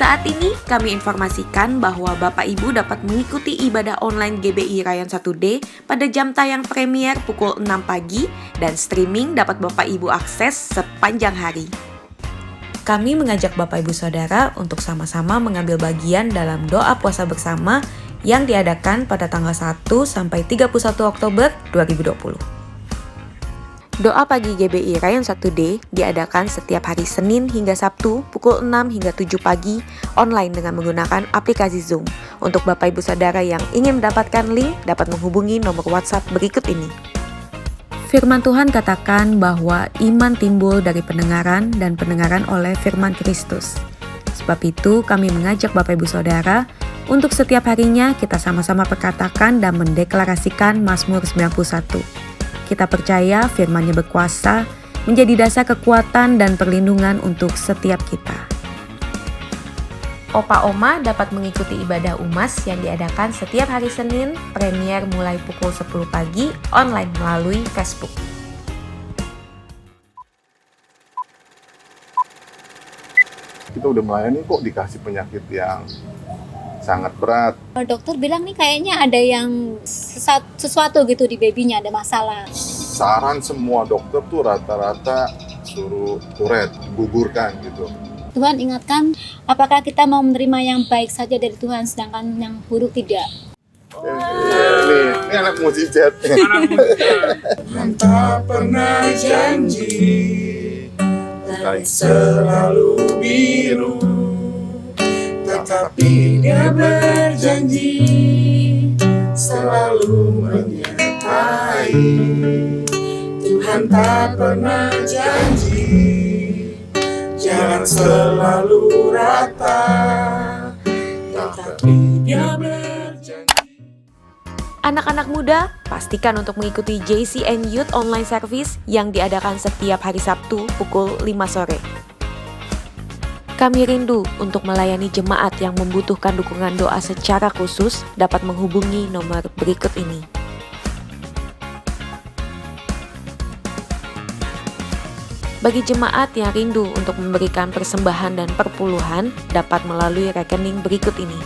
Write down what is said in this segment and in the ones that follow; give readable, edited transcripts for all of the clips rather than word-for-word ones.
Saat ini kami informasikan bahwa Bapak Ibu dapat mengikuti ibadah online GBI Rayon 1D pada jam tayang premier pukul 6 pagi dan streaming dapat Bapak Ibu akses sepanjang hari. Kami mengajak Bapak Ibu Saudara untuk sama-sama mengambil bagian dalam doa puasa bersama yang diadakan pada tanggal 1 sampai 31 Oktober 2020. Doa pagi GBI Rayon 1D diadakan setiap hari Senin hingga Sabtu pukul 6 hingga 7 pagi online dengan menggunakan aplikasi Zoom. Untuk Bapak Ibu Saudara yang ingin mendapatkan link dapat menghubungi nomor WhatsApp berikut ini. Firman Tuhan katakan bahwa iman timbul dari pendengaran dan pendengaran oleh firman Kristus. Sebab itu kami mengajak Bapak Ibu Saudara untuk setiap harinya kita sama-sama perkatakan dan mendeklarasikan Mazmur 91. Kita percaya firman-Nya berkuasa menjadi dasar kekuatan dan perlindungan untuk setiap kita. Opa-oma dapat mengikuti ibadah UMAS yang diadakan setiap hari Senin, premier mulai pukul 10 pagi online melalui Facebook. Kita udah melayani kok dikasih penyakit yang sangat berat. Dokter bilang nih kayaknya ada yang sesuatu gitu di babynya, ada masalah. Saran semua dokter tuh rata-rata suruh Tourette, gugurkan gitu. Tuhan ingatkan, apakah kita mau menerima yang baik saja dari Tuhan sedangkan yang buruk tidak? Ini anak mujizat. Tuhan tak pernah janji langit selalu biru, tetapi Dia berjanji selalu menyertai. Tuhan tak pernah janji jalan selalu rata, tetapi Dia berjanji. Anak-anak muda, pastikan untuk mengikuti JCN Youth Online Service yang diadakan setiap hari Sabtu pukul 5 sore. Kami rindu untuk melayani jemaat yang membutuhkan dukungan doa secara khusus dapat menghubungi nomor berikut ini. Bagi jemaat yang rindu untuk memberikan persembahan dan perpuluhan dapat melalui rekening berikut ini.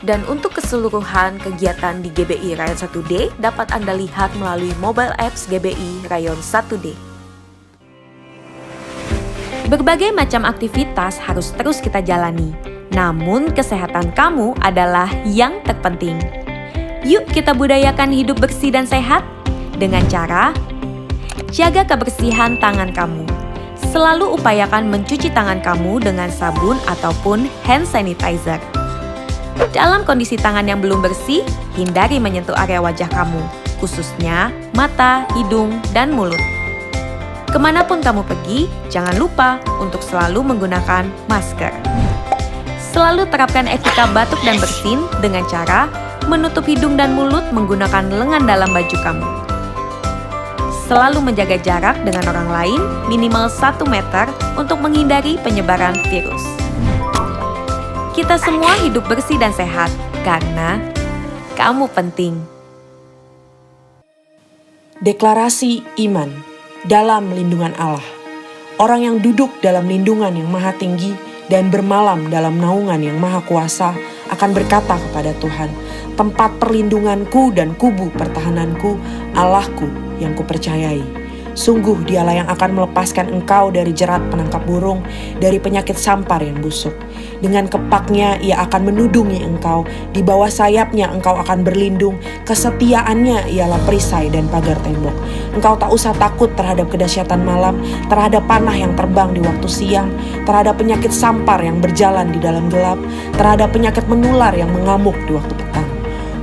Dan untuk keseluruhan kegiatan di GBI Rayon 1D dapat Anda lihat melalui mobile apps GBI Rayon 1D. Berbagai macam aktivitas harus terus kita jalani, namun kesehatan kamu adalah yang terpenting. Yuk kita budayakan hidup bersih dan sehat dengan cara jaga kebersihan tangan kamu. Selalu upayakan mencuci tangan kamu dengan sabun ataupun hand sanitizer. Dalam kondisi tangan yang belum bersih, hindari menyentuh area wajah kamu, khususnya mata, hidung, dan mulut. Kemanapun kamu pergi, jangan lupa untuk selalu menggunakan masker. Selalu terapkan etika batuk dan bersin dengan cara menutup hidung dan mulut menggunakan lengan dalam baju kamu. Selalu menjaga jarak dengan orang lain minimal 1 meter untuk menghindari penyebaran virus. Kita semua hidup bersih dan sehat karena kamu penting. Deklarasi iman dalam lindungan Allah. Orang yang duduk dalam lindungan yang maha tinggi dan bermalam dalam naungan yang maha kuasa akan berkata kepada Tuhan, tempat perlindunganku dan kubu pertahananku, Allahku yang kupercayai. Sungguh Dialah yang akan melepaskan engkau dari jerat penangkap burung, dari penyakit sampar yang busuk. Dengan kepaknya Ia akan menudungi engkau, di bawah sayapnya engkau akan berlindung, kesetiaannya ialah perisai dan pagar tembok. Engkau tak usah takut terhadap kedahsyatan malam, terhadap panah yang terbang di waktu siang, terhadap penyakit sampar yang berjalan di dalam gelap, terhadap penyakit menular yang mengamuk di waktu petang.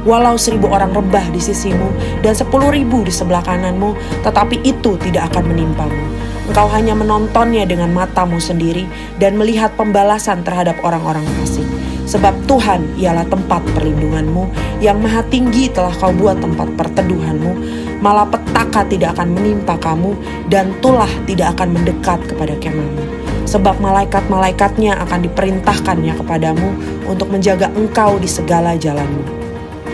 Walau 1000 orang rebah di sisimu dan 10.000 di sebelah kananmu, tetapi itu tidak akan menimpamu. Engkau hanya menontonnya dengan matamu sendiri dan melihat pembalasan terhadap orang-orang fasik. Sebab Tuhan ialah tempat perlindunganmu, yang maha tinggi telah kau buat tempat perteduhanmu. Malapetaka tidak akan menimpa kamu dan tulah tidak akan mendekat kepada kemahmu. Sebab malaikat-malaikatnya akan diperintahkannya kepadamu untuk menjaga engkau di segala jalanmu.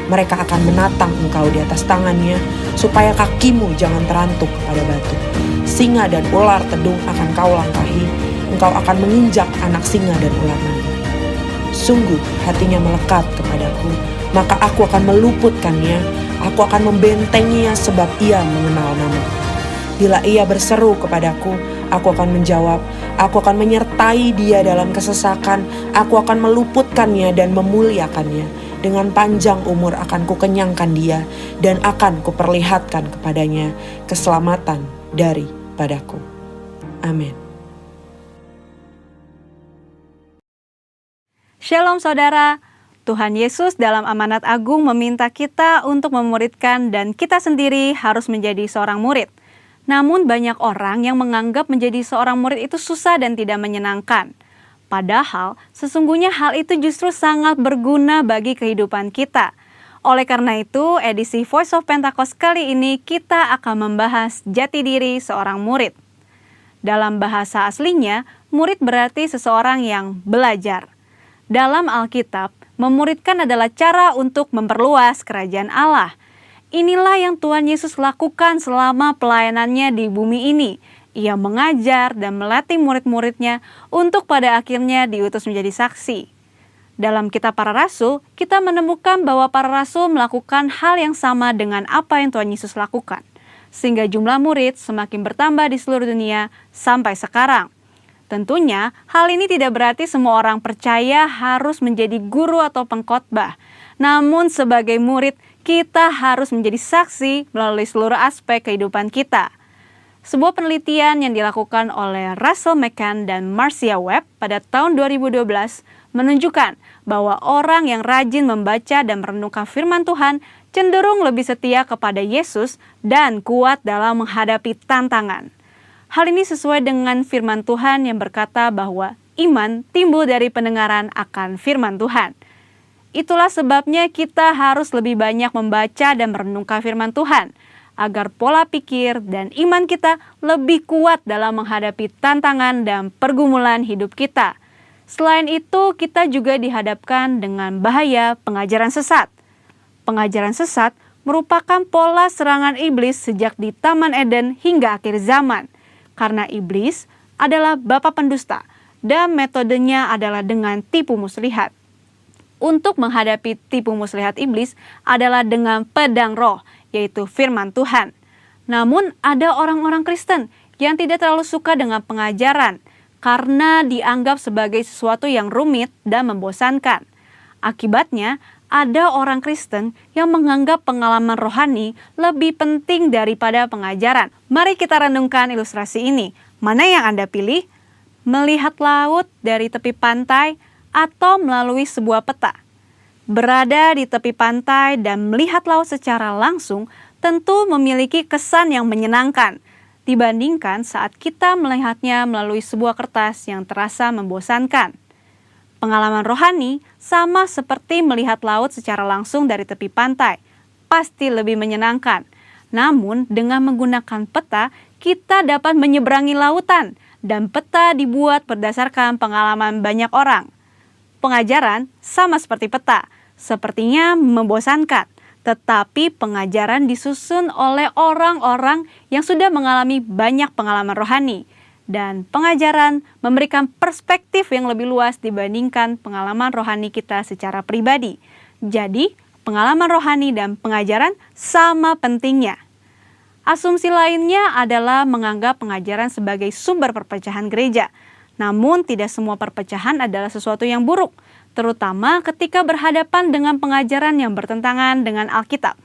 Mereka akan menatang engkau di atas tangannya, supaya kakimu jangan terantuk pada batu. Singa dan ular tedung akan kau langkahi, engkau akan menginjak anak singa dan ular naga. Sungguh hatinya melekat kepadaku, maka aku akan meluputkannya, aku akan membentenginya sebab ia mengenal namaku. Bila ia berseru kepadaku, aku akan menjawab, aku akan menyertai dia dalam kesesakan, aku akan meluputkannya dan memuliakannya. Dengan panjang umur akan kukenyangkan dia, dan akan kuperlihatkan kepadanya keselamatan daripadaku. Amin. Shalom saudara, Tuhan Yesus dalam amanat agung meminta kita untuk memuridkan dan kita sendiri harus menjadi seorang murid. Namun banyak orang yang menganggap menjadi seorang murid itu susah dan tidak menyenangkan. Padahal sesungguhnya hal itu justru sangat berguna bagi kehidupan kita. Oleh karena itu, edisi Voice of Pentecost kali ini kita akan membahas jati diri seorang murid. Dalam bahasa aslinya, murid berarti seseorang yang belajar. Dalam Alkitab, memuridkan adalah cara untuk memperluas kerajaan Allah. Inilah yang Tuhan Yesus lakukan selama pelayanannya di bumi ini. Ia mengajar dan melatih murid-muridnya untuk pada akhirnya diutus menjadi saksi. Dalam kitab para rasul, kita menemukan bahwa para rasul melakukan hal yang sama dengan apa yang Tuhan Yesus lakukan. Sehingga jumlah murid semakin bertambah di seluruh dunia sampai sekarang. Tentunya, hal ini tidak berarti semua orang percaya harus menjadi guru atau pengkhotbah. Namun sebagai murid, kita harus menjadi saksi melalui seluruh aspek kehidupan kita. Sebuah penelitian yang dilakukan oleh Russell McCann dan Marcia Webb pada tahun 2012 menunjukkan bahwa orang yang rajin membaca dan merenungkan firman Tuhan cenderung lebih setia kepada Yesus dan kuat dalam menghadapi tantangan. Hal ini sesuai dengan firman Tuhan yang berkata bahwa iman timbul dari pendengaran akan firman Tuhan. Itulah sebabnya kita harus lebih banyak membaca dan merenungkan firman Tuhan, agar pola pikir dan iman kita lebih kuat dalam menghadapi tantangan dan pergumulan hidup kita. Selain itu, kita juga dihadapkan dengan bahaya pengajaran sesat. Pengajaran sesat merupakan pola serangan iblis sejak di Taman Eden hingga akhir zaman. Karena iblis adalah bapa pendusta dan metodenya adalah dengan tipu muslihat. Untuk menghadapi tipu muslihat iblis adalah dengan pedang roh, yaitu firman Tuhan. Namun ada orang-orang Kristen yang tidak terlalu suka dengan pengajaran karena dianggap sebagai sesuatu yang rumit dan membosankan. Akibatnya, ada orang Kristen yang menganggap pengalaman rohani lebih penting daripada pengajaran. Mari kita renungkan ilustrasi ini. Mana yang Anda pilih? Melihat laut dari tepi pantai atau melalui sebuah peta? Berada di tepi pantai dan melihat laut secara langsung tentu memiliki kesan yang menyenangkan dibandingkan saat kita melihatnya melalui sebuah kertas yang terasa membosankan. Pengalaman rohani sama seperti melihat laut secara langsung dari tepi pantai, pasti lebih menyenangkan. Namun dengan menggunakan peta, kita dapat menyeberangi lautan dan peta dibuat berdasarkan pengalaman banyak orang. Pengajaran sama seperti peta, sepertinya membosankan, tetapi pengajaran disusun oleh orang-orang yang sudah mengalami banyak pengalaman rohani. Dan pengajaran memberikan perspektif yang lebih luas dibandingkan pengalaman rohani kita secara pribadi. Jadi, pengalaman rohani dan pengajaran sama pentingnya. Asumsi lainnya adalah menganggap pengajaran sebagai sumber perpecahan gereja. Namun tidak semua perpecahan adalah sesuatu yang buruk, terutama ketika berhadapan dengan pengajaran yang bertentangan dengan Alkitab.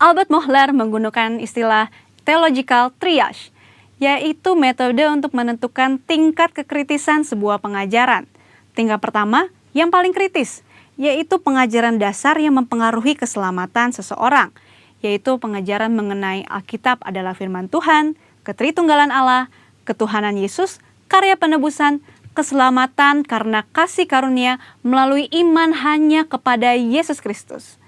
Albert Mohler menggunakan istilah theological triage, yaitu metode untuk menentukan tingkat kekritisan sebuah pengajaran. Tingkat pertama, yang paling kritis, yaitu pengajaran dasar yang mempengaruhi keselamatan seseorang, yaitu pengajaran mengenai Alkitab adalah firman Tuhan, ketritunggalan Allah, ketuhanan Yesus, karya penebusan, keselamatan karena kasih karunia melalui iman hanya kepada Yesus Kristus.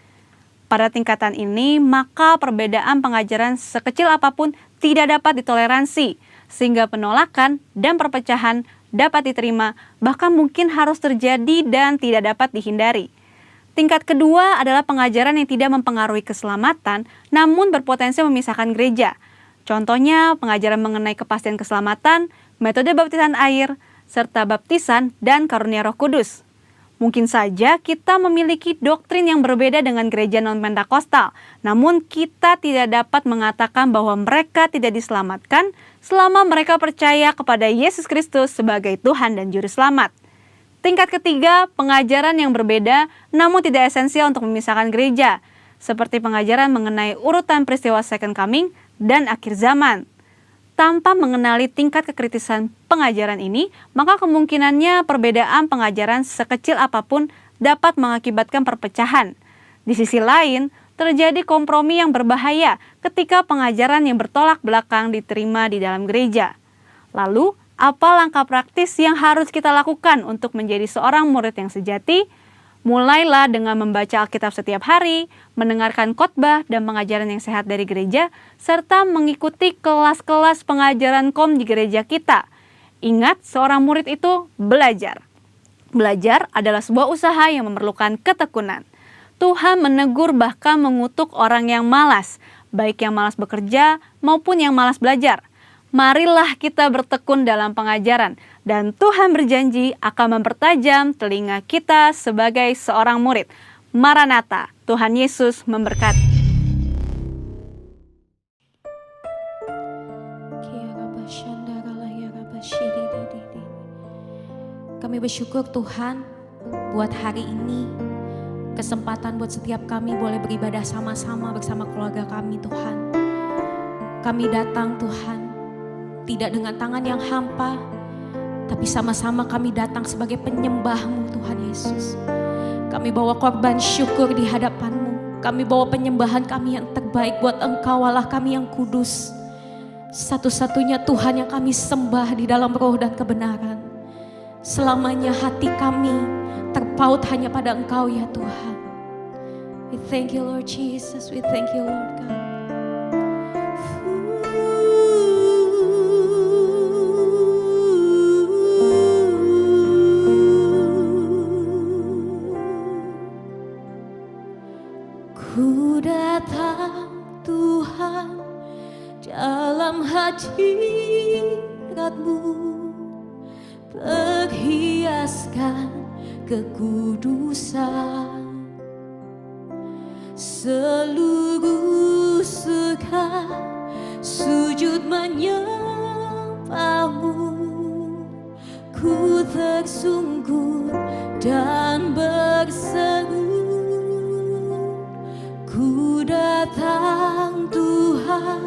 Pada tingkatan ini, maka perbedaan pengajaran sekecil apapun tidak dapat ditoleransi, sehingga penolakan dan perpecahan dapat diterima, bahkan mungkin harus terjadi dan tidak dapat dihindari. Tingkat kedua adalah pengajaran yang tidak mempengaruhi keselamatan, namun berpotensi memisahkan gereja. Contohnya, pengajaran mengenai kepastian keselamatan, metode baptisan air, serta baptisan dan karunia Roh Kudus. Mungkin saja kita memiliki doktrin yang berbeda dengan gereja non-Pentakosta, namun kita tidak dapat mengatakan bahwa mereka tidak diselamatkan selama mereka percaya kepada Yesus Kristus sebagai Tuhan dan Juru Selamat. Tingkat ketiga, pengajaran yang berbeda namun tidak esensial untuk memisahkan gereja, seperti pengajaran mengenai urutan peristiwa Second Coming dan akhir zaman. Tanpa mengenali tingkat kekritisan pengajaran ini, maka kemungkinannya perbedaan pengajaran sekecil apapun dapat mengakibatkan perpecahan. Di sisi lain, terjadi kompromi yang berbahaya ketika pengajaran yang bertolak belakang diterima di dalam gereja. Lalu, apa langkah praktis yang harus kita lakukan untuk menjadi seorang murid yang sejati? Mulailah dengan membaca Alkitab setiap hari, mendengarkan khotbah dan pengajaran yang sehat dari gereja, serta mengikuti kelas-kelas pengajaran KOM di gereja kita. Ingat, seorang murid itu belajar. Belajar adalah sebuah usaha yang memerlukan ketekunan. Tuhan menegur bahkan mengutuk orang yang malas, baik yang malas bekerja maupun yang malas belajar. Marilah kita bertekun dalam pengajaran, dan Tuhan berjanji akan mempertajam telinga kita sebagai seorang murid. Maranatha, Tuhan Yesus memberkati. Kami bersyukur Tuhan buat hari ini, kesempatan buat setiap kami boleh beribadah sama-sama bersama keluarga kami Tuhan. Kami datang Tuhan, tidak dengan tangan yang hampa, tapi sama-sama kami datang sebagai penyembah-Mu Tuhan Yesus. Kami bawa korban syukur di hadapan-Mu. Kami bawa penyembahan kami yang terbaik buat Engkau, Allah kami yang kudus. Satu-satunya Tuhan yang kami sembah di dalam roh dan kebenaran. Selamanya hati kami terpaut hanya pada Engkau ya Tuhan. We thank you Lord Jesus, we thank you Lord God. Ku datang Tuhan dalam hadirat-Mu, perhiaskan kekudusan. Seluruh surga sujud menyembah-Mu. Ku tersungkur dan berseru, ku datang Tuhan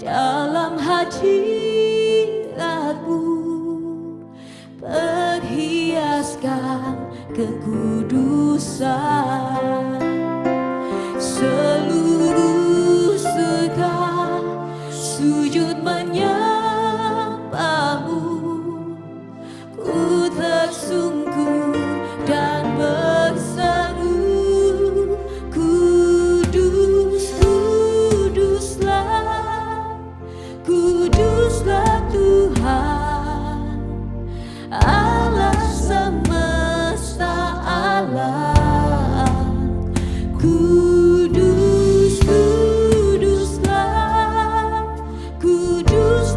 dalam hadirat-Mu, perhiaskan kekudusan. Seluruh surga sujud menyembah-Mu. Ku tersungkur dan berseru, Kudus, Kuduslah, Kuduslah Tuhan, Allah semesta alam. Kudus, Kuduslah, Kudus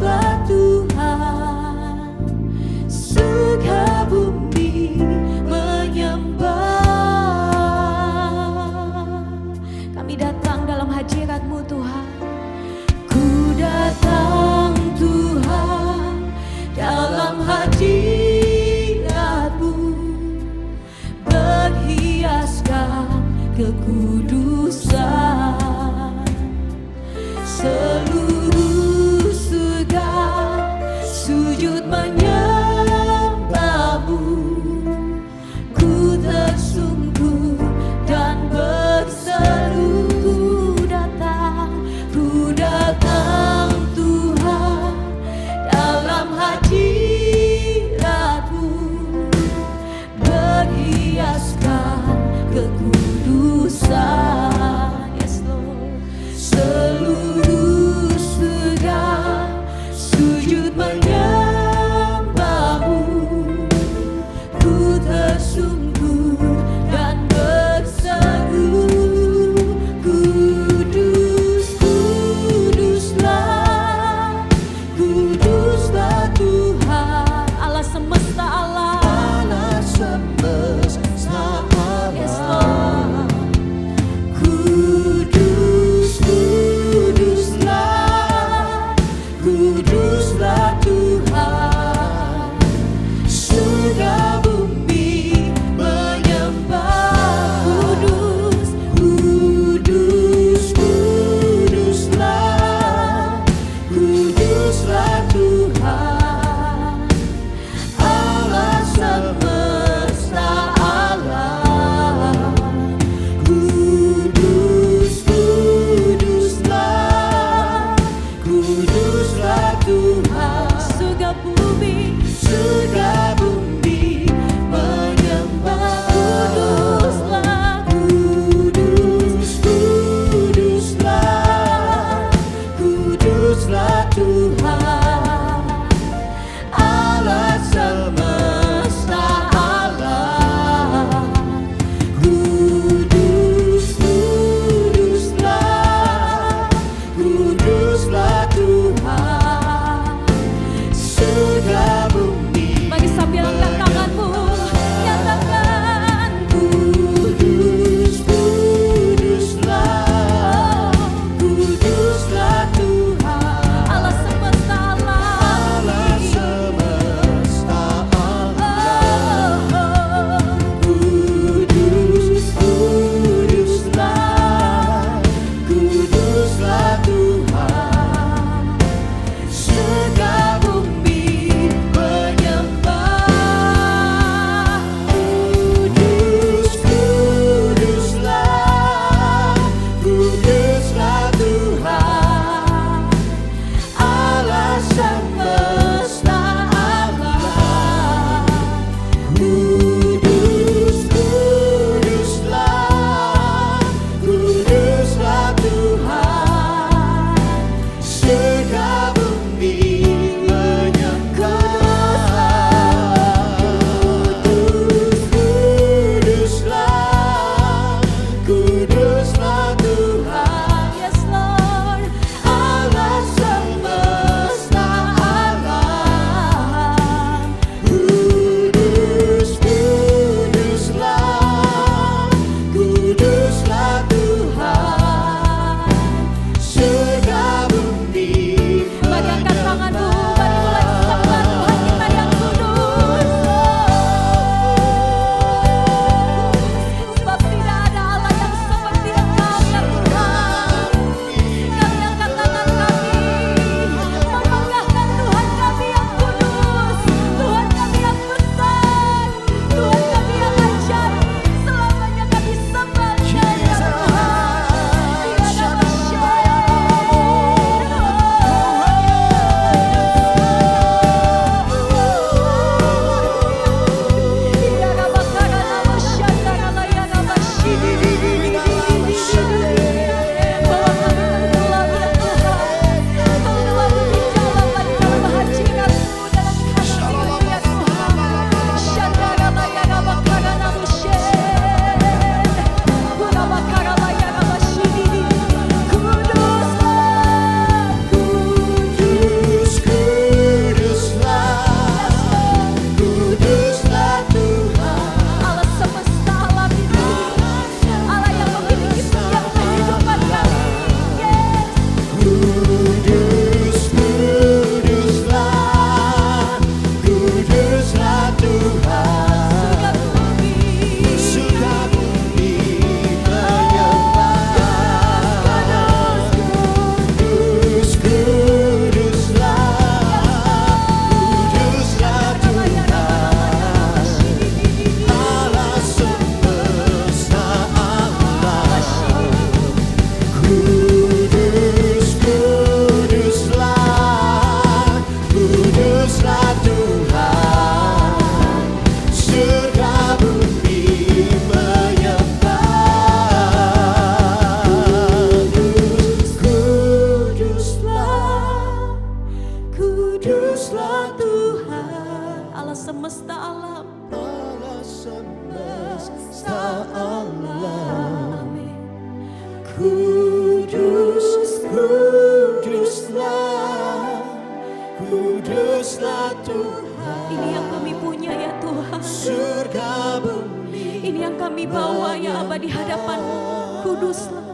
Kuduslah Tuhan, Ini yang kami punya ya Tuhan. surga bumi. Ini yang kami bawa ya Aba di hadapan-Mu. Kuduslah.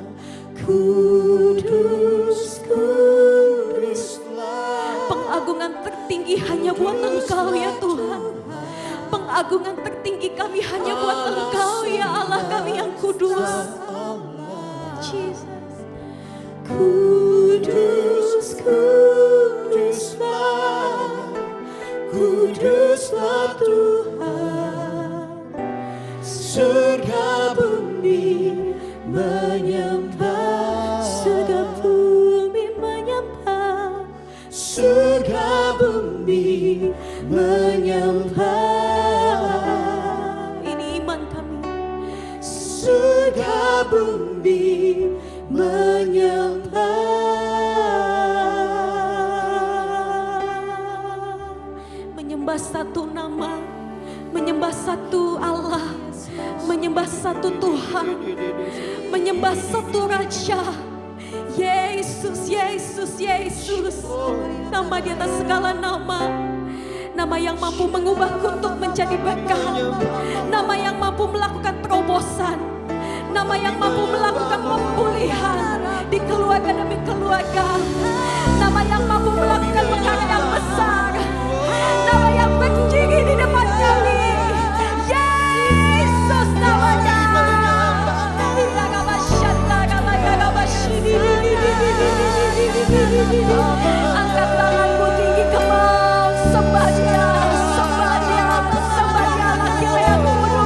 Kudus, kuduslah. Pengagungan tertinggi hanya buat Engkau ya Tuhan. Pengagungan tertinggi kami hanya buat Engkau ya Allah kami yang kudus. Jesus. Kudus, kuduslah. Kuduslah Tuhan, surga bumi menyembah. Surga bumi menyembah. Surga bumi menyembah. Ini iman kami. Surga bumi menyembah. Menyembah satu nama, menyembah satu Allah, menyembah satu Tuhan, menyembah satu Raja. Yesus, Yesus, Yesus. Nama di atas segala nama. Nama yang mampu mengubah kutuk menjadi berkah. Nama yang mampu melakukan terobosan. Nama yang mampu melakukan pemulihan di keluarga demi keluarga. Nama yang mampu melakukan perkara yang besar. Nama yang berdiri di depan kami. Yesus namanya. Angkat tanganmu tinggi ke bawah. Sembah Dia, sembah Dia, sembah Dia, anak kita yang kudus.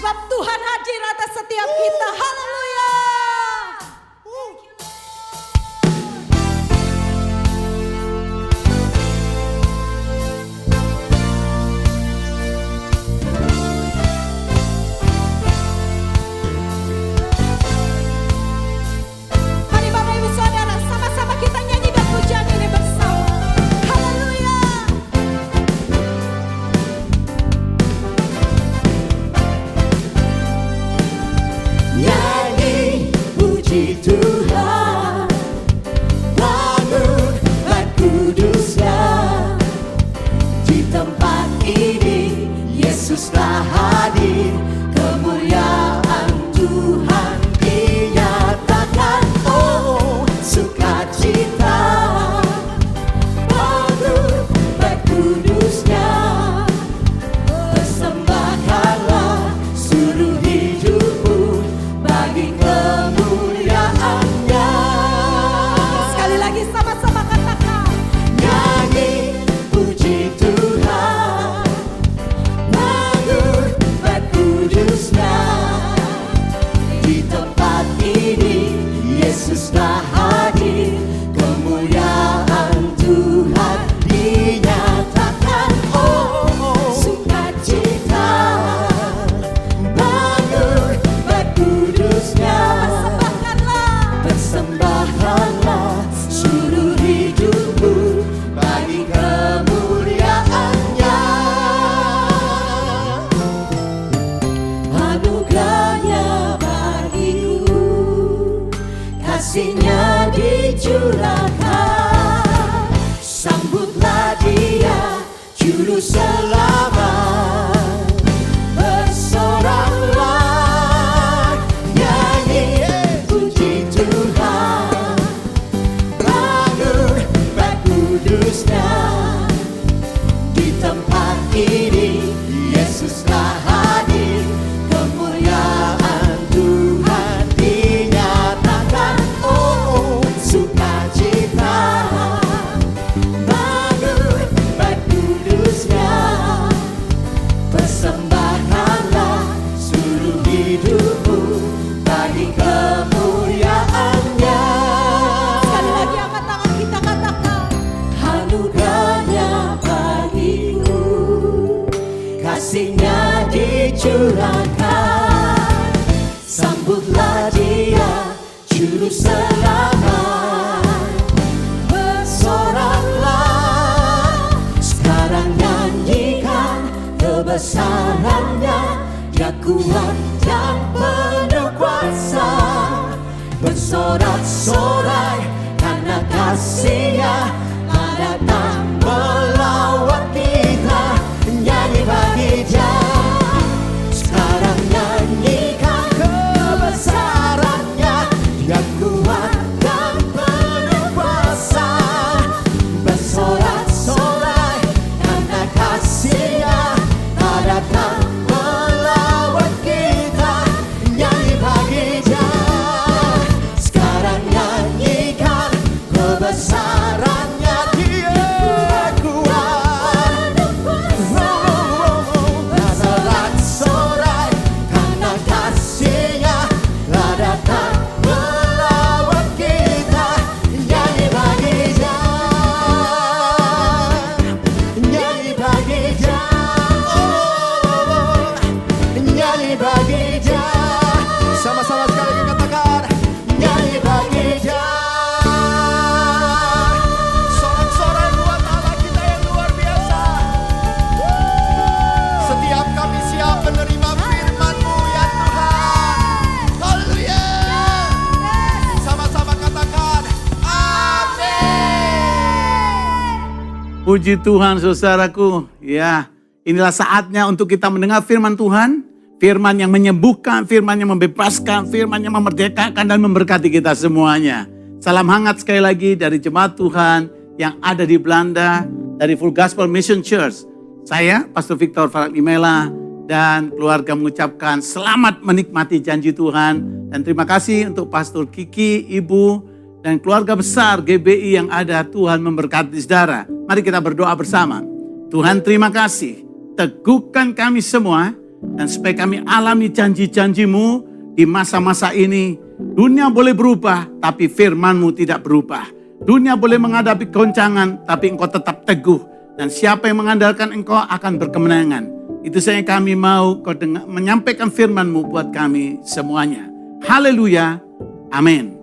sebab Tuhan hadir atas setiap kita. Haleluya. Mari Bapak Ibu Saudara, sama-sama kita nyanyi dan pujian ini bersama. Haleluya. Nyanyi puji Tuhan, bangun dan kudusnya. Di tempat ini Yesus telah hadir, kemuliaan Tuhan dinyatakan. Oh, sukacita, bangun dan kudusnya. Persembahkanlah seluruh hidupmu bagi kemuliaannya. Sekali lagi sama-sama katakan. Nyanyi puji Tuhan, bangun dan kudusnya. Di tempat ini Yesus telah hadir, kemuliaan Tuhan dinyatakan. Oh, sukacita, bangun dan kudusnya. Persembahkanlah seluruh hidupmu bagi kemuliaannya. Anugerahnya bagiku, kasihnya dicurahkan. Sambutlah dia, juru selamat. Bersoraklah, nyanyi puji Tuhan, bangun dan kudusnya. Di tempat ini Yesus telah hadir, kemuliaan Tuhan dinyatakan. Oh, sukacita, bangun dan kudusnya. Persembahkanlah seluruh hidupmu bagi kemuliaannya. Sekali lagi angkat tangan kita katakan. Anugerahnya bagiku, kasihnya dicurahkan. Sambutlah dia, juru selamat. Bersoraklah, sekarang nyanyikan kebesarannya. Dia kuat dan penuh kuasa. Bersorak-sorai karena kasihnya telah datang melawat kita. Nyanyi bagi dia, sekarang nyanyikan kebesarannya. Dia kuat dan penuh kuasa. Bersorak-sorai karena kasihnya telah datang melawat kita. Nyanyi bagi dia, sekarang nyanyikan kebesarannya. Dia kuat, bersorak-sorai karena kasihnya telah datang melawat kita. Nyanyi bagi dia, nyanyi bagi dia, nyanyi bagi dia. Sama-sama sekali lagi katakan, nyanyi bagi dia. Sorak-sorai buat Allah kita yang luar biasa. Setiap kami siap menerima firman-Mu ya Tuhan. Haleluya. Sama-sama katakan, amin. Puji Tuhan saudaraku. Ya, inilah saatnya untuk kita mendengar firman Tuhan. Firman yang menyembuhkan, firman yang membebaskan, firman yang memerdekakan dan memberkati kita semuanya. Salam hangat sekali lagi dari jemaat Tuhan yang ada di Belanda, dari Full Gospel Mission Church. Saya, Pastor Victor Farad Imela, dan keluarga mengucapkan selamat menikmati janji Tuhan. Dan terima kasih untuk Pastor Kiki, Ibu, dan keluarga besar GBI yang ada. Tuhan memberkati saudara. Mari kita berdoa bersama. Tuhan terima kasih, teguhkan kami semua Dan supaya kami alami janji-janji-Mu di masa-masa ini. Dunia boleh berubah, tapi firman-Mu tidak berubah. Dunia boleh menghadapi goncangan, tapi Engkau tetap teguh. Dan siapa yang mengandalkan Engkau akan berkemenangan. Itu saja kami mau Kau menyampaikan firman-Mu buat kami semuanya. Haleluya. Amin.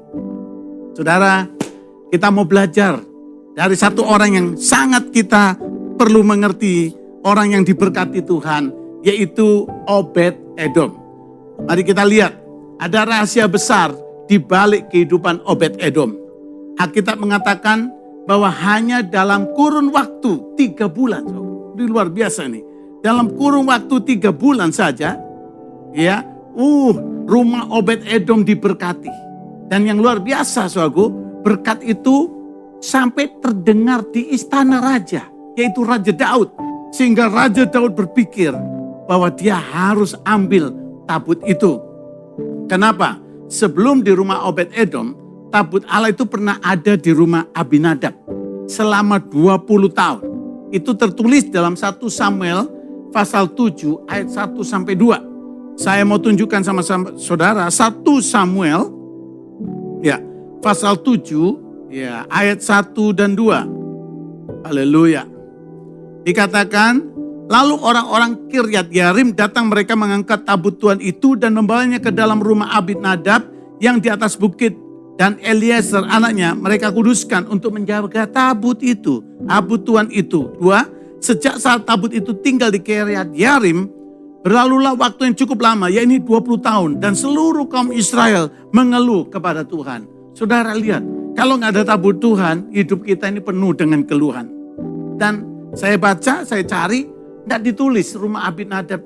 Saudara, kita mau belajar dari satu orang yang sangat kita perlu mengerti. Orang yang diberkati Tuhan, yaitu Obed-Edom. Mari kita lihat, ada rahasia besar di balik kehidupan Obed-Edom. Alkitab mengatakan bahwa hanya dalam kurun waktu 3 bulan. Ini luar biasa nih. Dalam kurun waktu 3 bulan saja, ya, rumah Obed-Edom diberkati. Dan yang luar biasa, saudaraku, berkat itu sampai terdengar di istana raja, yaitu Raja Daud. Sehingga Raja Daud berpikir bahwa dia harus ambil tabut itu. Kenapa? Sebelum di rumah Obed-Edom, tabut Allah itu pernah ada di rumah Abinadab selama 20 tahun. Itu tertulis dalam 1 Samuel pasal 7 ayat 1 sampai 2. Saya mau tunjukkan sama saudara 1 Samuel ya, pasal 7 ya, ayat 1 dan 2. Haleluya. Dikatakan, lalu orang-orang Kiryat Yarim datang, mereka mengangkat tabut Tuhan itu dan membawanya ke dalam rumah Abinadab yang di atas bukit. Dan Eliezer anaknya mereka kuduskan untuk menjaga tabut itu, tabut Tuhan itu. 2, sejak saat tabut itu tinggal di Kiryat Yarim, berlalulah waktu yang cukup lama, yaitu 20 tahun. Dan seluruh kaum Israel mengeluh kepada Tuhan. Saudara lihat, kalau nggak ada tabut Tuhan, hidup kita ini penuh dengan keluhan. Dan saya baca, saya cari, tidak ditulis rumah Abinadab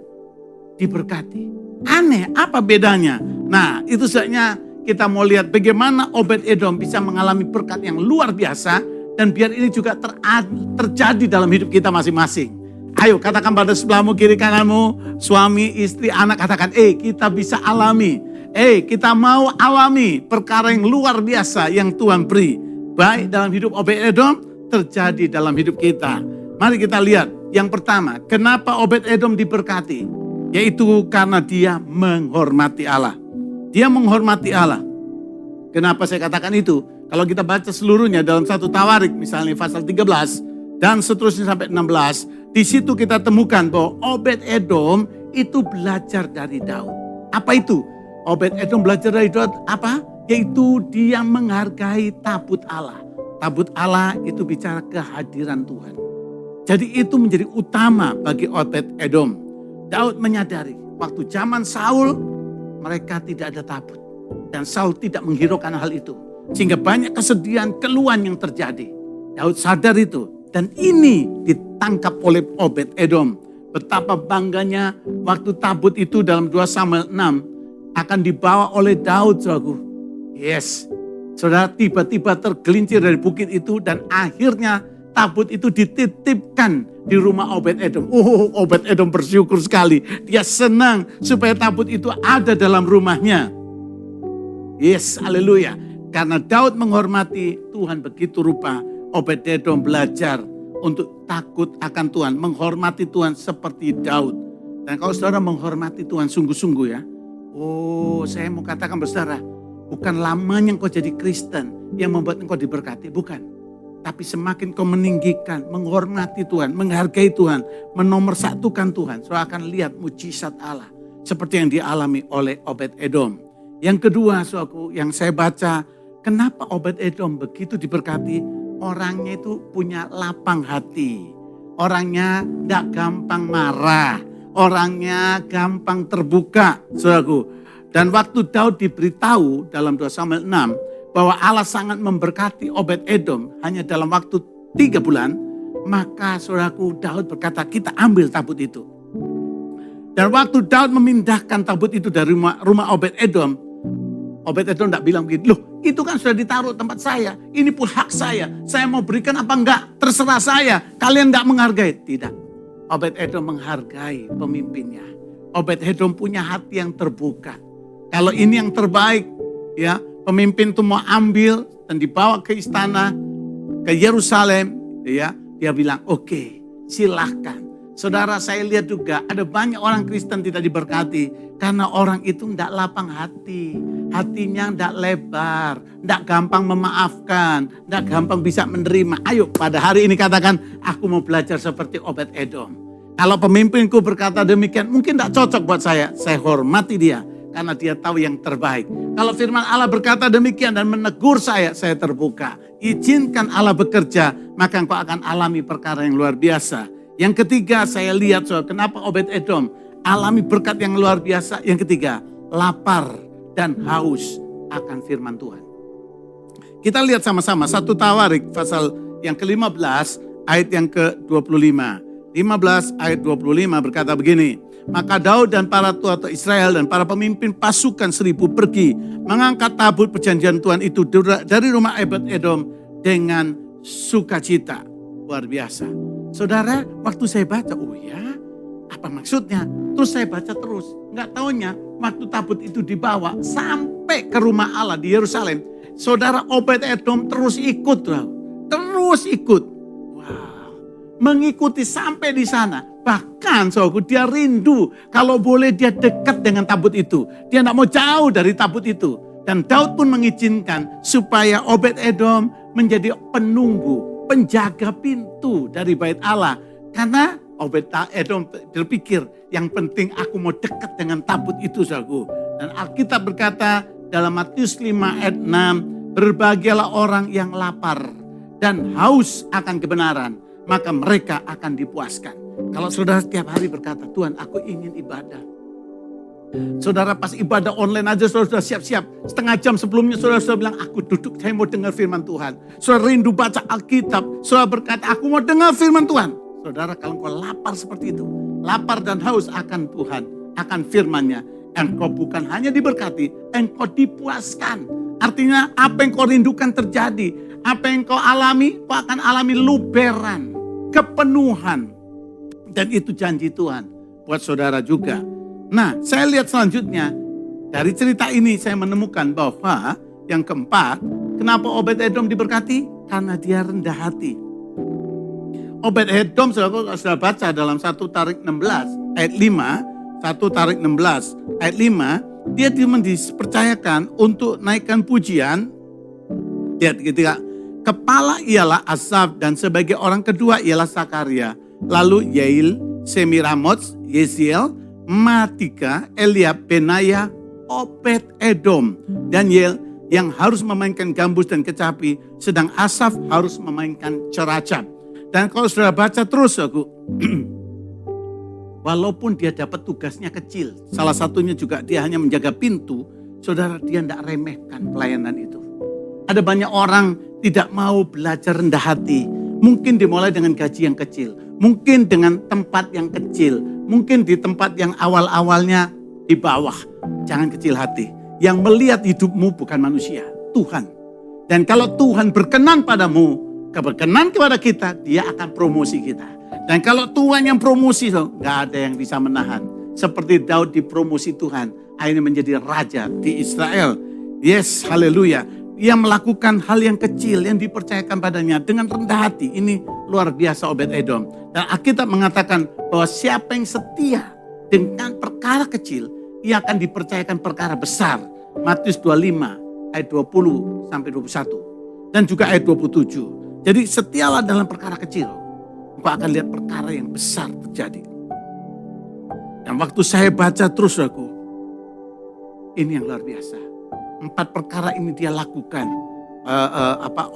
diberkati. Aneh, apa bedanya? Nah, itu saatnya kita mau lihat bagaimana Obed-Edom bisa mengalami berkat yang luar biasa. Dan biar ini juga terjadi dalam hidup kita masing-masing. Ayo katakan pada sebelahmu, kiri kananmu, suami, istri, anak, katakan, kita bisa alami. Kita mau alami perkara yang luar biasa yang Tuhan beri. Baik dalam hidup Obed-Edom, terjadi dalam hidup kita. Mari kita lihat, yang pertama, kenapa Obed-Edom diberkati? Yaitu karena dia menghormati Allah. Dia menghormati Allah. Kenapa saya katakan itu? Kalau kita baca seluruhnya dalam 1 Tawarik, misalnya pasal 13, dan seterusnya sampai 16, di situ kita temukan bahwa Obed-Edom itu belajar dari Daud. Apa itu? Obed-Edom belajar dari Daud apa? Yaitu dia menghargai tabut Allah. Tabut Allah itu bicara kehadiran Tuhan. Jadi itu menjadi utama bagi Obed-Edom. Daud menyadari waktu zaman Saul mereka tidak ada tabut. Dan Saul tidak menghiraukan hal itu. Sehingga banyak kesedihan, keluhan yang terjadi. Daud sadar itu. Dan ini ditangkap oleh Obed-Edom. Betapa bangganya waktu tabut itu dalam 2 Samuel 6 akan dibawa oleh Daud, saudaraku. Yes. Saudara, tiba-tiba tergelincir dari bukit itu dan akhirnya tabut itu dititipkan di rumah Obed-Edom. Obed-Edom bersyukur sekali. Dia senang supaya tabut itu ada dalam rumahnya. Yes, haleluya. Karena Daud menghormati Tuhan begitu rupa, Obed-Edom belajar untuk takut akan Tuhan, menghormati Tuhan seperti Daud. Dan kalau saudara menghormati Tuhan sungguh-sungguh ya, saya mau katakan bersaudara, bukan lamanya engkau jadi Kristen yang membuat engkau diberkati, bukan. Tapi semakin kau meninggikan, menghormati Tuhan, menghargai Tuhan, menomorsatukan Tuhan, saudara akan lihat mujizat Allah seperti yang dialami oleh Obed-Edom. Yang kedua, saudaraku, yang saya baca, kenapa Obed-Edom begitu diberkati? Orangnya itu punya lapang hati, orangnya tidak gampang marah, orangnya gampang terbuka, saudaraku. Dan waktu Daud diberitahu dalam 2 Samuel 6 bahwa Allah sangat memberkati Obed-Edom hanya dalam waktu 3 bulan, maka saudaraku Daud berkata, kita ambil tabut itu. Dan waktu Daud memindahkan tabut itu dari rumah Obed-Edom, Obed-Edom tidak bilang begitu, loh itu kan sudah ditaruh tempat saya, ini pun hak saya mau berikan apa enggak, terserah saya, kalian tidak menghargai. Tidak, Obed-Edom menghargai pemimpinnya. Obed-Edom punya hati yang terbuka. Kalau ini yang terbaik, ya pemimpin itu mau ambil dan dibawa ke istana, ke Yerusalem, ya dia bilang oke, silahkan. Saudara, saya lihat juga ada banyak orang Kristen tidak diberkati karena orang itu tidak lapang hati. Hatinya tidak lebar, tidak gampang memaafkan, tidak gampang bisa menerima. Ayo pada hari ini katakan, aku mau belajar seperti Obed-Edom. Kalau pemimpinku berkata demikian, mungkin tidak cocok buat saya hormati dia. Karena dia tahu yang terbaik. Kalau firman Allah berkata demikian dan menegur saya terbuka. Izinkan Allah bekerja, maka engkau akan alami perkara yang luar biasa. Yang ketiga, saya lihat kenapa Obed-Edom alami berkat yang luar biasa. Yang ketiga, lapar dan haus akan firman Tuhan. Kita lihat sama-sama 1 Tawarik pasal yang ke-15 ayat yang ke-25. 15 ayat 25 berkata begini. Maka Daud dan para tua-tua Israel dan para pemimpin pasukan 1000 pergi mengangkat tabut perjanjian Tuhan itu dari rumah Obed-Edom dengan sukacita. Luar biasa. Saudara, waktu saya baca, oh ya, apa maksudnya? Terus saya baca terus. Enggak taunya waktu tabut itu dibawa sampai ke rumah Allah di Yerusalem. Saudara, Obed-Edom terus ikut. Terus ikut. Wow. Mengikuti sampai di sana. Bahkan saudaraku, dia rindu kalau boleh dia dekat dengan tabut itu. Dia tidak mau jauh dari tabut itu. Dan Daud pun mengizinkan supaya Obed-Edom menjadi penunggu, penjaga pintu dari bait Allah. Karena Obed-Edom berpikir yang penting aku mau dekat dengan tabut itu saudaraku. Dan Alkitab berkata dalam Matius 5 ayat 6, berbahagialah orang yang lapar dan haus akan kebenaran, maka mereka akan dipuaskan. Kalau saudara setiap hari berkata, Tuhan aku ingin ibadah. Saudara pas ibadah online aja saudara sudah siap-siap. Setengah jam sebelumnya saudara sudah bilang, aku duduk saya mau dengar firman Tuhan. Saudara rindu baca Alkitab. Saudara berkata, aku mau dengar firman Tuhan. Saudara kalau engkau lapar seperti itu. Lapar dan haus akan Tuhan. Akan firman-Nya. Engkau bukan hanya diberkati, engkau dipuaskan. Artinya apa yang kau rindukan terjadi. Apa yang kau alami, kau akan alami luberan. Kepenuhan. Dan itu janji Tuhan buat saudara juga. Nah, saya lihat selanjutnya, dari cerita ini saya menemukan bahwa yang keempat, kenapa Obed-Edom diberkati? Karena dia rendah hati. Obed-Edom sudah baca dalam 1 Tarik 16 ayat 5, 1 Tarik 16 ayat 5, dia dipercayakan untuk naikkan pujian. Lihat ketika kepala ialah Asaf dan sebagai orang kedua ialah Sakaria, lalu Yail, Semiramot, Yeziel, Matika, Eliab, Benaya, Obed-Edom, Daniel yang harus memainkan gambus dan kecapi, sedang Asaf harus memainkan ceracap. Dan kalau sudah baca terus aku, walaupun dia dapat tugasnya kecil, salah satunya juga dia hanya menjaga pintu, saudara dia tidak remehkan pelayanan itu. Ada banyak orang tidak mau belajar rendah hati, mungkin dimulai dengan gaji yang kecil, mungkin dengan tempat yang kecil, mungkin di tempat yang awal-awalnya di bawah. Jangan kecil hati. Yang melihat hidupmu bukan manusia, Tuhan. Dan kalau Tuhan berkenan padamu, berkenan kepada kita, dia akan promosi kita. Dan kalau Tuhan yang promosi, gak ada yang bisa menahan. Seperti Daud dipromosi Tuhan, akhirnya menjadi raja di Israel. Yes, haleluya. Ia melakukan hal yang kecil yang dipercayakan padanya dengan rendah hati. Ini luar biasa Obed-Edom. Dan Alkitab mengatakan bahwa siapa yang setia dengan perkara kecil, ia akan dipercayakan perkara besar. Matius 25 ayat 20 sampai 21. Dan juga ayat 27. Jadi setialah dalam perkara kecil. Engkau akan lihat perkara yang besar terjadi. Dan waktu saya baca terus aku, ini yang luar biasa. 4 perkara ini dia lakukan.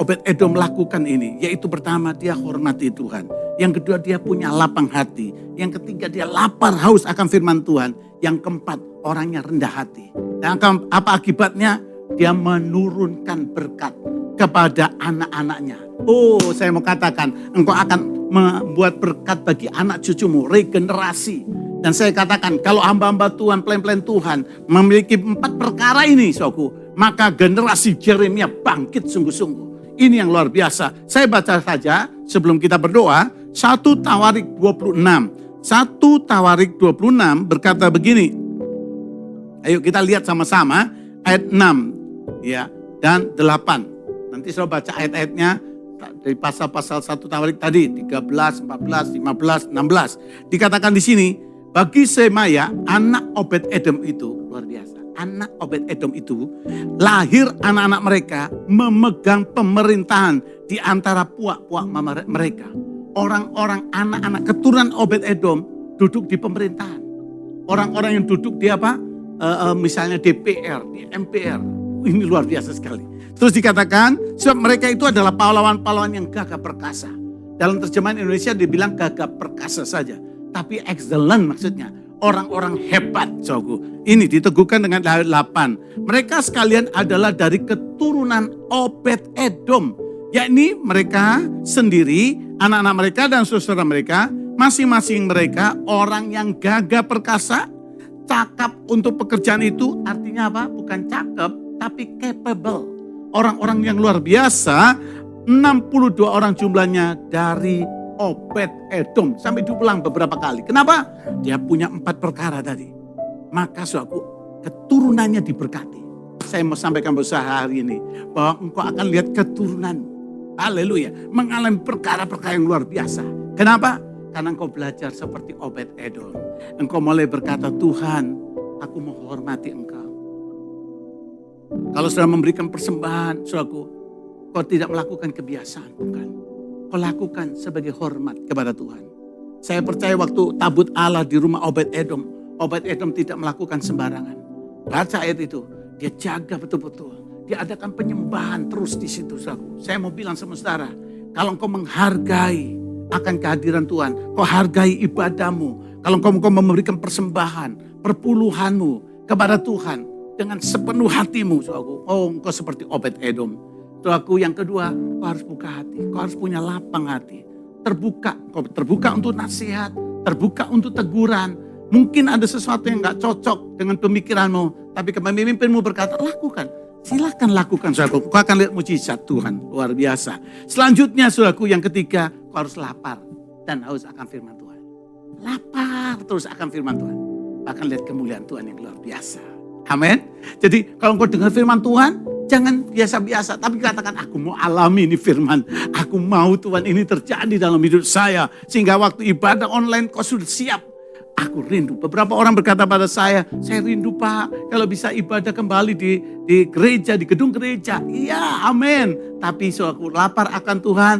Obed-Edom lakukan ini. Yaitu pertama dia hormati Tuhan. Yang kedua dia punya lapang hati. Yang ketiga dia lapar haus akan firman Tuhan. Yang keempat orangnya rendah hati. Dan apa akibatnya? Dia menurunkan berkat kepada anak-anaknya. Oh, saya mau katakan engkau akan membuat berkat bagi anak cucumu, regenerasi. Dan saya katakan kalau hamba-hamba Tuhan, pelayan-pelayan Tuhan memiliki 4 perkara ini, saudaraku, maka generasi Yeremia bangkit sungguh-sungguh. Ini yang luar biasa. Saya baca saja sebelum kita berdoa, 1 Tawarik 26. 1 Tawarik 26 berkata begini. Ayo kita lihat sama-sama ayat 6 ya dan 8. Nanti saya baca ayat-ayatnya dari pasal-pasal 1 Tawarik tadi 13, 14, 15, 16 dikatakan di sini bagi Semaya anak Obed Edom itu luar biasa. Anak Obed Edom itu lahir anak-anak mereka memegang pemerintahan di antara puak-puak mereka. Orang-orang anak-anak keturunan Obed Edom duduk di pemerintahan. Orang-orang yang duduk di apa? Misalnya DPR, di MPR. Ini luar biasa sekali. Terus dikatakan sebab mereka itu adalah pahlawan-pahlawan yang gagah perkasa. Dalam terjemahan Indonesia dibilang gagah perkasa saja. Tapi excellent maksudnya. Orang-orang hebat, saudaraku. Ini diteguhkan dengan ayat 8. Mereka sekalian adalah dari keturunan Obed Edom. Yakni mereka sendiri, anak-anak mereka dan saudara mereka. Masing-masing mereka orang yang gagah perkasa. Cakap untuk pekerjaan itu artinya apa? Bukan cakep, tapi capable. Orang-orang yang luar biasa, 62 orang jumlahnya dari Obed Edom. Sampai diulang beberapa kali. Kenapa? Dia punya 4 perkara tadi. Maka suatu keturunannya diberkati. Saya mau sampaikan berusaha hari ini. Bahwa engkau akan lihat keturunanmu. Haleluya. Mengalami perkara-perkara yang luar biasa. Kenapa? Karena engkau belajar seperti Obed Edom. Engkau mulai berkata, Tuhan, aku menghormati engkau. Kalau sudah memberikan persembahan, saudaraku, kau tidak melakukan kebiasaan, bukan. Kau lakukan sebagai hormat kepada Tuhan. Saya percaya waktu tabut Allah di rumah Obed Edom tidak melakukan sembarangan. Baca ayat itu, dia jaga betul-betul. Dia adakan penyembahan terus di situ, saudaraku. Saya mau bilang sama saudara, kalau engkau menghargai akan kehadiran Tuhan, kau hargai ibadahmu. Kalau engkau memberikan persembahan, perpuluhanmu kepada Tuhan dengan sepenuh hatimu, saudaraku. Oh, engkau seperti Obed Edom. Saudaraku, yang kedua, kau harus buka hati. Kau harus punya lapang hati. Kau terbuka untuk nasihat, terbuka untuk teguran. Mungkin ada sesuatu yang gak cocok dengan pemikiranmu, tapi pemimpinmu berkata, lakukan. Silakan lakukan, saudaraku. Kau akan lihat mujizat Tuhan, luar biasa. Selanjutnya, saudaraku, yang ketiga, kau harus lapar dan haus akan firman Tuhan. Lapar terus akan firman Tuhan. Akan lihat kemuliaan Tuhan yang luar biasa. Amin. Jadi kalau kau dengar firman Tuhan, jangan biasa-biasa, tapi katakan, aku mau alami ini firman. Aku mau Tuhan ini terjadi dalam hidup saya. Sehingga waktu ibadah online kau sudah siap. Aku rindu. Beberapa orang berkata pada saya rindu Pak, kalau bisa ibadah kembali di gereja, di gedung gereja. Iya, amin. Tapi aku lapar akan Tuhan,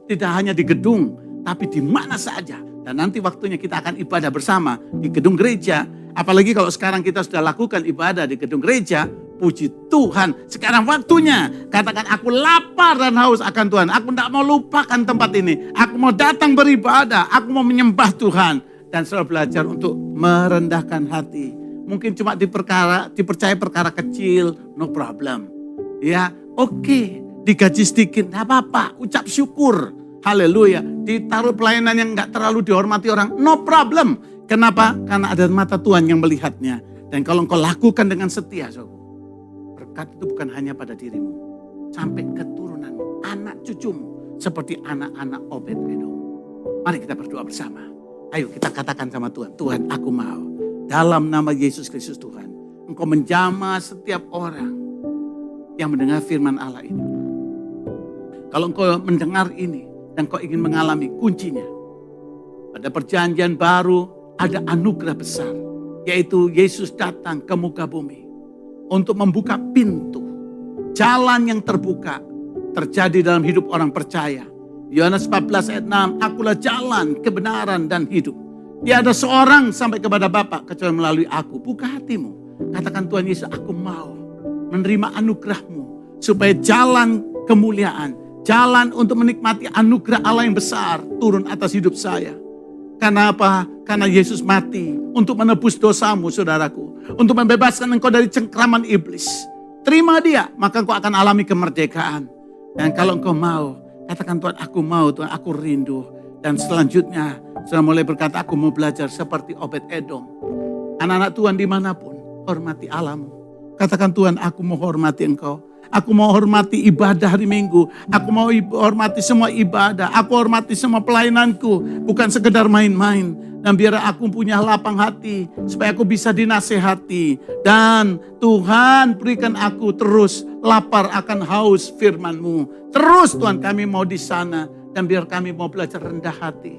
tidak hanya di gedung, tapi di mana saja. Dan nanti waktunya kita akan ibadah bersama di gedung gereja. Apalagi kalau sekarang kita sudah lakukan ibadah di gedung gereja, puji Tuhan. Sekarang waktunya, katakan aku lapar dan haus akan Tuhan. Aku tidak mau lupakan tempat ini. Aku mau datang beribadah, aku mau menyembah Tuhan. Dan selalu belajar untuk merendahkan hati. Mungkin cuma dipercaya perkara kecil, no problem. Ya, oke, digaji sedikit, tidak apa-apa, ucap syukur. Haleluya, ditaruh pelayanan yang gak terlalu dihormati orang, no problem. Kenapa? Karena ada mata Tuhan yang melihatnya. Dan kalau engkau lakukan dengan setia, berkat itu bukan hanya pada dirimu. Sampai keturunanmu, anak cucumu. Seperti anak-anak Obed Edom. Mari kita berdoa bersama. Ayo kita katakan sama Tuhan. Tuhan, aku mau. Dalam nama Yesus Kristus Tuhan. Engkau menjamah setiap orang yang mendengar firman Allah ini. Kalau engkau mendengar ini dan kau ingin mengalami kuncinya. Pada perjanjian baru ada anugerah besar. Yaitu Yesus datang ke muka bumi. Untuk membuka pintu. Jalan yang terbuka. Terjadi dalam hidup orang percaya. Yohanes 14 ayat 6. Akulah jalan, kebenaran dan hidup. Tiada seorang sampai kepada Bapa kecuali melalui aku. Buka hatimu. Katakan Tuhan Yesus, aku mau menerima anugerah-Mu. Supaya jalan kemuliaan. Jalan untuk menikmati anugerah Allah yang besar turun atas hidup saya. Karena apa? Karena Yesus mati untuk menebus dosamu, saudaraku. Untuk membebaskan engkau dari cengkraman iblis. Terima dia, maka engkau akan alami kemerdekaan. Dan kalau engkau mau, katakan Tuhan, aku mau, Tuhan, aku rindu. Dan selanjutnya, sudah mulai berkata, aku mau belajar seperti Obed Edom. Anak-anak Tuhan dimanapun, hormati Allahmu. Katakan Tuhan, aku mau hormati engkau. Aku mau hormati ibadah hari Minggu. Aku mau hormati semua ibadah. Aku hormati semua pelayananku. Bukan sekedar main-main. Dan biar aku punya lapang hati, supaya aku bisa dinasehati. Dan Tuhan berikan aku terus lapar akan haus firman-Mu. Terus Tuhan kami mau di sana. Dan biar kami mau belajar rendah hati.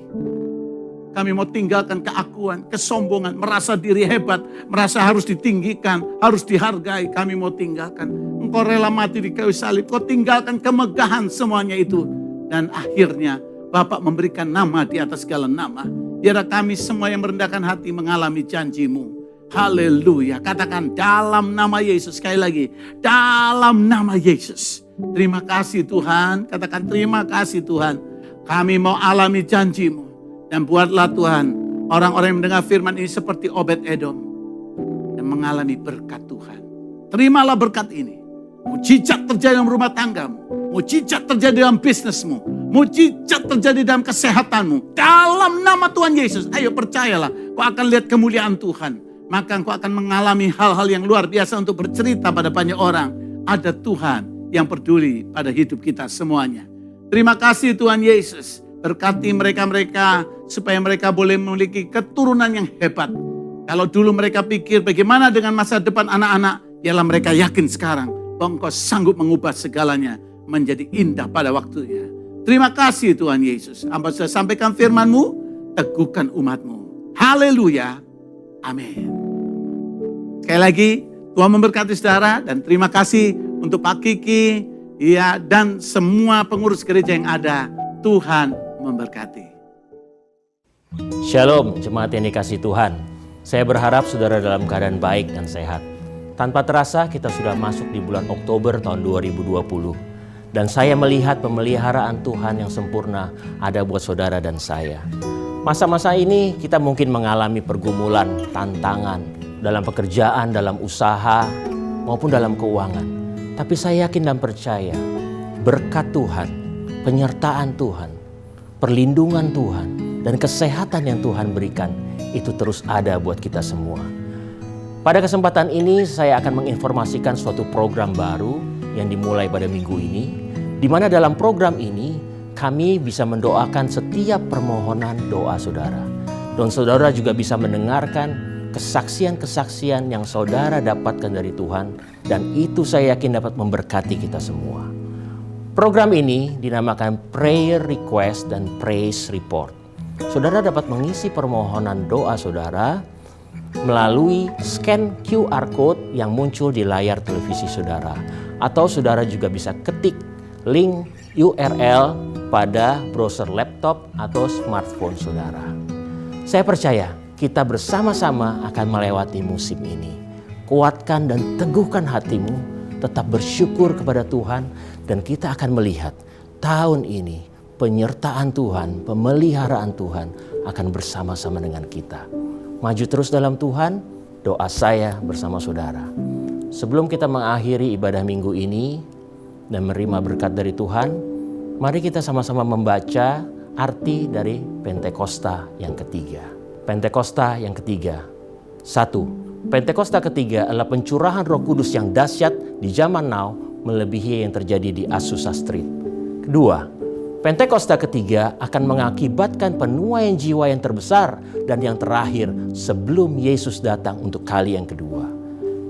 Kami mau tinggalkan keakuan, kesombongan, merasa diri hebat, merasa harus ditinggikan, harus dihargai. Kami mau tinggalkan. Engkau rela mati di kayu salib, Kau tinggalkan kemegahan semuanya itu. Dan akhirnya Bapak memberikan nama di atas segala nama. Biar kami semua yang merendahkan hati mengalami janji-Mu. Haleluya. Katakan dalam nama Yesus. Sekali lagi. Dalam nama Yesus. Terima kasih Tuhan. Katakan terima kasih Tuhan. Kami mau alami janji-Mu. Dan buatlah Tuhan orang-orang yang mendengar firman ini seperti Obed-Edom. Dan mengalami berkat Tuhan. Terimalah berkat ini. Mujizat terjadi dalam rumah tanggamu. Mujizat terjadi dalam bisnismu. Mujizat terjadi dalam kesehatanmu. Dalam nama Tuhan Yesus. Ayo percayalah. Kau akan lihat kemuliaan Tuhan. Maka kau akan mengalami hal-hal yang luar biasa untuk bercerita pada banyak orang. Ada Tuhan yang peduli pada hidup kita semuanya. Terima kasih Tuhan Yesus. Berkati mereka-mereka supaya mereka boleh memiliki keturunan yang hebat. Kalau dulu mereka pikir bagaimana dengan masa depan anak-anak. Biarlah mereka yakin sekarang bahwa Engkau sanggup mengubah segalanya menjadi indah pada waktunya. Terima kasih Tuhan Yesus. Hamba sudah sampaikan firman-Mu, teguhkan umat-Mu. Haleluya. Amin. Sekali lagi, Tuhan memberkati saudara dan terima kasih untuk Pak Kiki ya, dan semua pengurus gereja yang ada. Tuhan memberkati. Shalom, jemaat yang dikasihi Tuhan. Saya berharap saudara dalam keadaan baik dan sehat. Tanpa terasa kita sudah masuk di bulan Oktober tahun 2020. Dan saya melihat pemeliharaan Tuhan yang sempurna ada buat saudara dan saya. Masa-masa ini kita mungkin mengalami pergumulan, tantangan dalam pekerjaan, dalam usaha, maupun dalam keuangan. Tapi saya yakin dan percaya berkat Tuhan, penyertaan Tuhan, perlindungan Tuhan, dan kesehatan yang Tuhan berikan itu terus ada buat kita semua. Pada kesempatan ini saya akan menginformasikan suatu program baru yang dimulai pada minggu ini, di mana dalam program ini kami bisa mendoakan setiap permohonan doa saudara. Dan saudara juga bisa mendengarkan kesaksian-kesaksian yang saudara dapatkan dari Tuhan, dan itu saya yakin dapat memberkati kita semua. Program ini dinamakan Prayer Request dan Praise Report. Saudara dapat mengisi permohonan doa saudara melalui scan QR Code yang muncul di layar televisi saudara. Atau saudara juga bisa ketik link URL pada browser laptop atau smartphone saudara. Saya percaya kita bersama-sama akan melewati musim ini. Kuatkan dan teguhkan hatimu, tetap bersyukur kepada Tuhan, dan kita akan melihat tahun ini penyertaan Tuhan, pemeliharaan Tuhan akan bersama-sama dengan kita. Maju terus dalam Tuhan, doa saya bersama saudara. Sebelum kita mengakhiri ibadah minggu ini dan menerima berkat dari Tuhan, mari kita sama-sama membaca arti dari Pentakosta yang ketiga. Pentakosta yang ketiga. 1. Pentakosta ketiga adalah pencurahan Roh Kudus yang dahsyat di zaman now melebihi yang terjadi di Azusa Street. Kedua, Pentakosta ketiga akan mengakibatkan penuaian jiwa yang terbesar dan yang terakhir sebelum Yesus datang untuk kali yang kedua.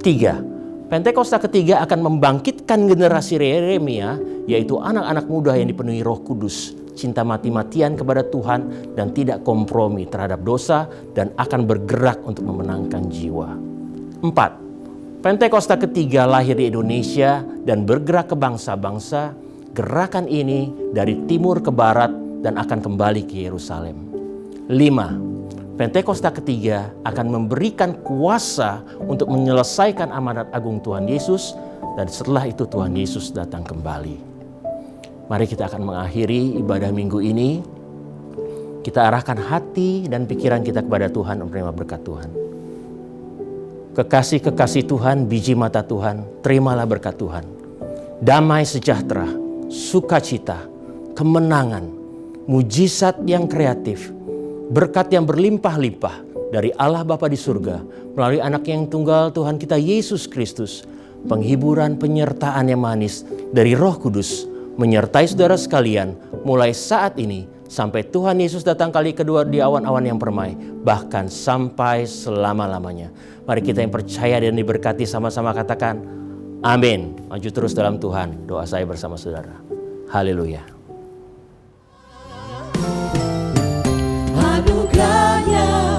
3. Pentakosta ketiga akan membangkitkan generasi Yeremia, yaitu anak-anak muda yang dipenuhi Roh Kudus, cinta mati-matian kepada Tuhan dan tidak kompromi terhadap dosa dan akan bergerak untuk memenangkan jiwa. 4. Pentakosta ketiga lahir di Indonesia dan bergerak ke bangsa-bangsa. Gerakan ini dari timur ke barat dan akan kembali ke Yerusalem. 5. Pentakosta ketiga akan memberikan kuasa untuk menyelesaikan amanat agung Tuhan Yesus, dan setelah itu Tuhan Yesus datang kembali. Mari kita akan mengakhiri ibadah minggu ini. Kita arahkan hati dan pikiran kita kepada Tuhan untuk menerima berkat Tuhan. Kekasih-kekasih Tuhan, biji mata Tuhan, terimalah berkat Tuhan. Damai sejahtera, sukacita, kemenangan, mujizat yang kreatif, berkat yang berlimpah-limpah dari Allah Bapa di surga melalui anak yang tunggal Tuhan kita Yesus Kristus, penghiburan penyertaan yang manis dari Roh Kudus menyertai saudara sekalian mulai saat ini sampai Tuhan Yesus datang kali kedua di awan-awan yang permai, bahkan sampai selama-lamanya. Mari kita yang percaya dan diberkati sama-sama katakan amin. Maju terus dalam Tuhan. Doa saya bersama saudara. Haleluya. Anugerahnya